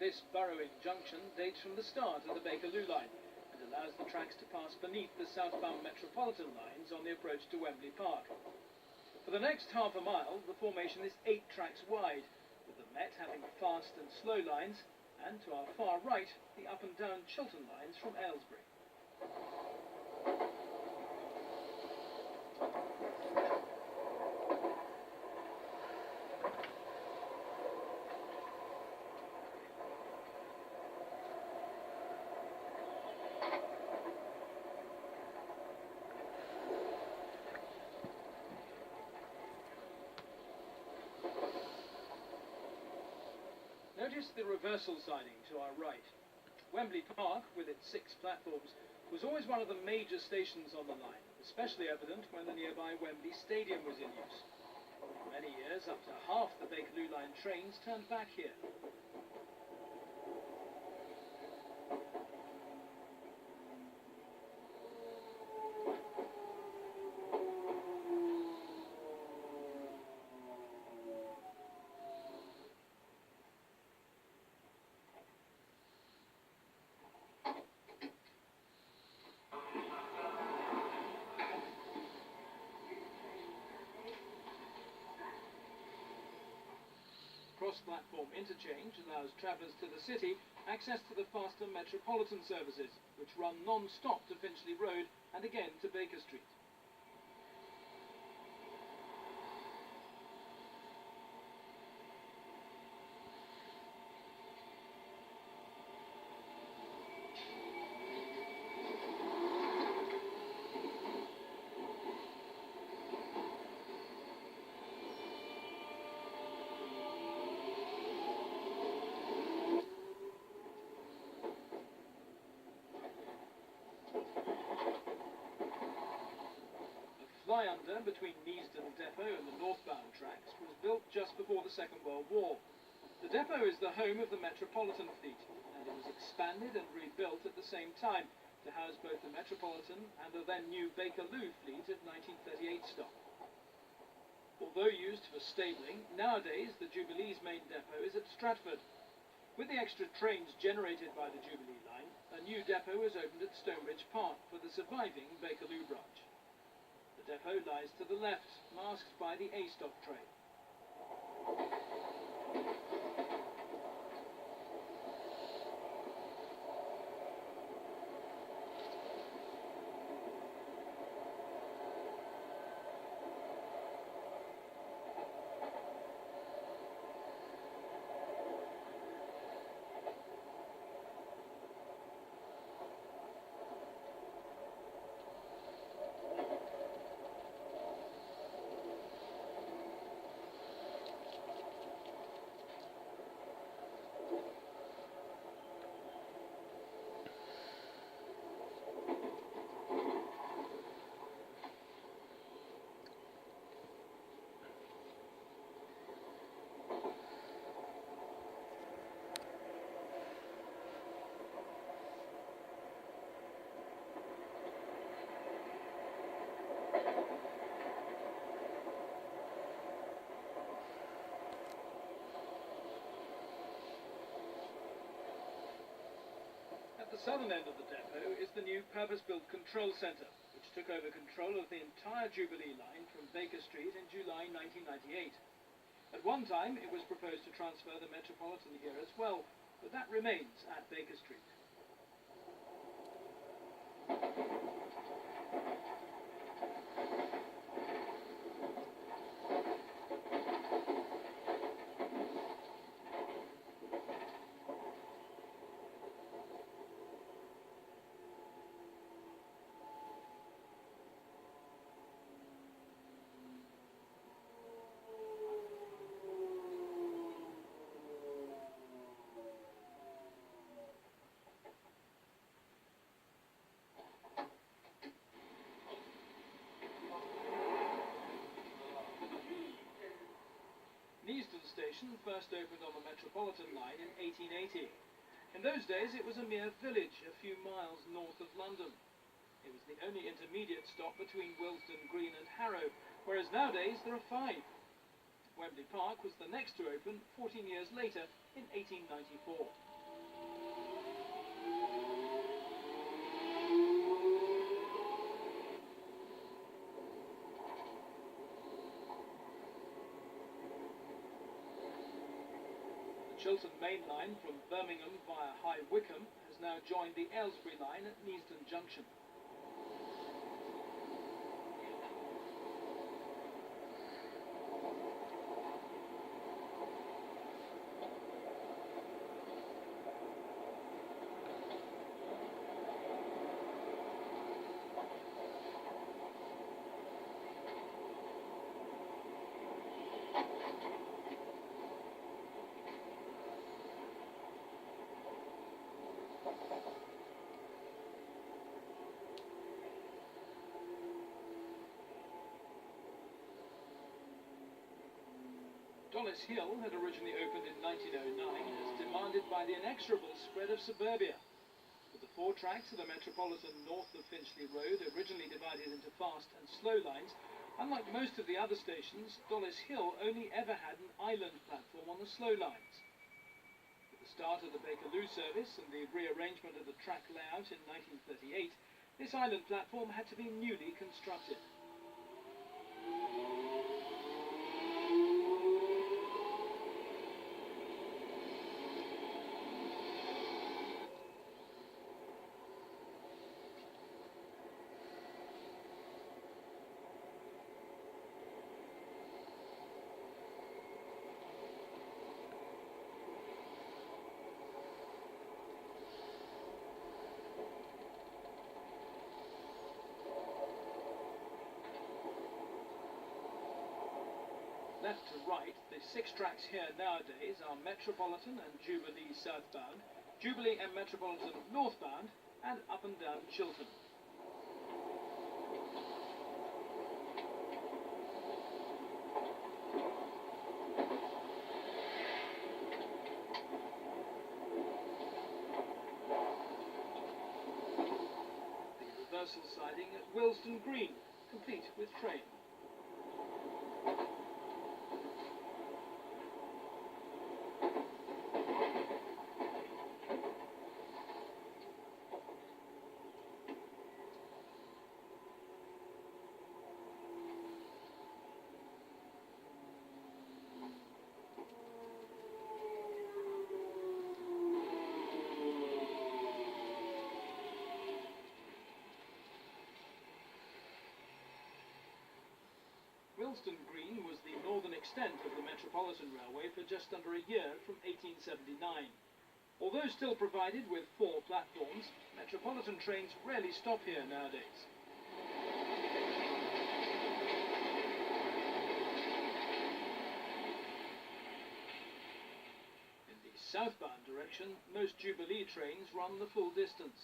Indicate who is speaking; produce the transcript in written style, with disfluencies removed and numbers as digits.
Speaker 1: This burrowing junction dates from the start of the Jubilee Line and allows the tracks to pass beneath the southbound Metropolitan lines on the approach to Wembley Park. For the next half a mile, the formation is 8 tracks wide, with the Met having fast and slow lines, and to our far right, the up and down Chiltern lines from Aylesbury. Notice the reversal siding to our right. Wembley Park, with its 6 platforms, was always one of the major stations on the line, especially evident when the nearby Wembley Stadium was in use. For many years, up to half the Jubilee Line trains turned back here. Cross-platform interchange allows travellers to the city access to the faster Metropolitan services, which run non-stop to Finchley Road and again to Baker Street. Fly-under between Neasden Depot and the northbound tracks was built just before the Second World War. The depot is the home of the Metropolitan fleet, and it was expanded and rebuilt at the same time to house both the Metropolitan and the then new Bakerloo fleet of 1938 stock. Although used for stabling, nowadays the Jubilee's main depot is at Stratford. With the extra trains generated by the Jubilee Line, a new depot was opened at Stonebridge Park for the surviving Bakerloo branch. The depot lies to the left, masked by the A-stock train. At the southern end of the depot is the new purpose-built control centre, which took over control of the entire Jubilee Line from Baker Street in July 1998. At one time, it was proposed to transfer the Metropolitan here as well, but that remains at Baker Street. Neasden Station first opened on the Metropolitan line in 1880. In those days it was a mere village a few miles north of London. It was the only intermediate stop between Willesden Green and Harrow, whereas nowadays there are 5. Wembley Park was the next to open 14 years later in 1894. Chiltern Main Line from Birmingham via High Wycombe has now joined the Aylesbury Line at Neasden Junction. Dollis Hill had originally opened in 1909 as demanded by the inexorable spread of suburbia. With the 4 tracks of the Metropolitan north of Finchley Road originally divided into fast and slow lines, unlike most of the other stations, Dollis Hill only ever had an island platform on the slow lines. With the start of the Bakerloo service and the rearrangement of the track layout in 1938, this island platform had to be newly constructed. Left to right, the 6 tracks here nowadays are Metropolitan and Jubilee southbound, Jubilee and Metropolitan northbound, and up and down Chiltern. The reversal siding at Willesden Green, complete with train. Willesden Green was the northern extent of the Metropolitan Railway for just under a year from 1879. Although still provided with 4 platforms, Metropolitan trains rarely stop here nowadays. In the southbound direction, most Jubilee trains run the full distance.